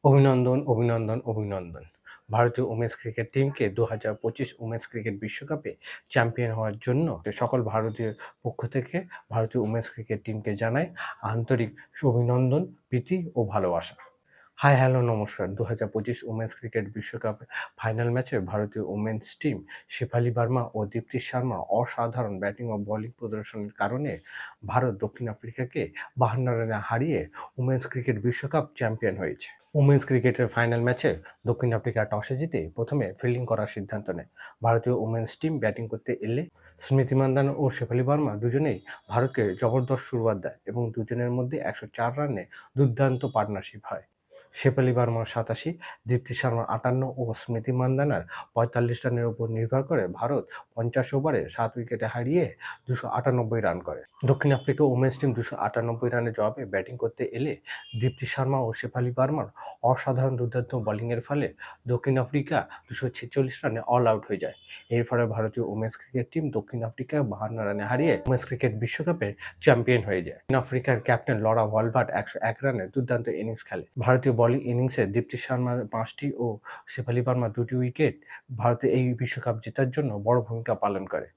অভিনন্দন, অভিনন্দন, অভিনন্দন। ভারতীয় উমেন্স ক্রিকেট টিমকে ২০২৫ উমেন্স ক্রিকেট বিশ্বকাপে চ্যাম্পিয়ন হওয়ার জন্য সকল ভারতীয়ের পক্ষ থেকে ভারতীয় উমেন্স ক্রিকেট টিমকে জানাই আন্তরিক অভিনন্দন, প্রীতি ও ভালোবাসা। হাই, হ্যালো, নমস্কার। ২০২৫ উমেন্স ক্রিকেট বিশ্বকাপের ফাইনাল ম্যাচে ভারতীয় উমেন্স টিম শেফালি ভার্মা ও দীপ্তি শর্মার অসাধারণ ব্যাটিং ও বোলিং প্রদর্শনের কারণে ভারত দক্ষিণ আফ্রিকাকে ৫২ রানে হারিয়ে উমেন্স ক্রিকেট বিশ্বকাপ চ্যাম্পিয়ন হয়েছে। উমেন্স ক্রিকেটের ফাইনাল ম্যাচে দক্ষিণ আফ্রিকা টসে জিতে প্রথমে ফিল্ডিং করার সিদ্ধান্ত নেয়। ভারতীয় উমেন্স টিম ব্যাটিং করতে এলে স্মৃতি মান্ধানা ও শেফালি ভার্মা দুজনেই ভারতকে জবরদস্ত শুরুয়াত দেয় এবং দুজনের মধ্যে ১০৪ রানে দুর্দান্ত পার্টনারশিপ হয়। শেফালি ভার্মার ৮৭, দীপ্তি শর্মার ৫৮ ও স্মৃতি মান্ধানার ৪৫ রানের উপর নির্ভর করে ভারত ৫০ ওভারে ৭ উইকেটে হারিয়ে ২৯৮ রান করে। দক্ষিণ আফ্রিকা উমেন্স টিম ২৯৮ রানের জবাবে ব্যাটিং করতে এলে দীপ্তি শর্মা ও শেফালি ভার্মার অসাধারণ দুর্দান্ত বোলিংয়ের ফলে দক্ষিণ আফ্রিকা ২৪৬ রানে অল আউট হয়ে যায়। এর ফলে ভারতীয় উমেন্স ক্রিকেট টিম দক্ষিণ আফ্রিকা ৫২ রানে হারিয়ে উমেন্স ক্রিকেট বিশ্বকাপের চ্যাম্পিয়ন হয়ে যায়। দক্ষিণ আফ্রিকার ক্যাপ্টেন লরা ভলভাট ১০১ রানে দুর্দান্ত ইনিংস খেলে। ভারতীয় বোলিং ইনিংসে দীপ্তি শর্মার ৫টি ও শেফালি ভার্মার ২টি উইকেট ভারতে এই বিশ্বকাপ জেতার জন্য বড় ভূমিকা পালন করে।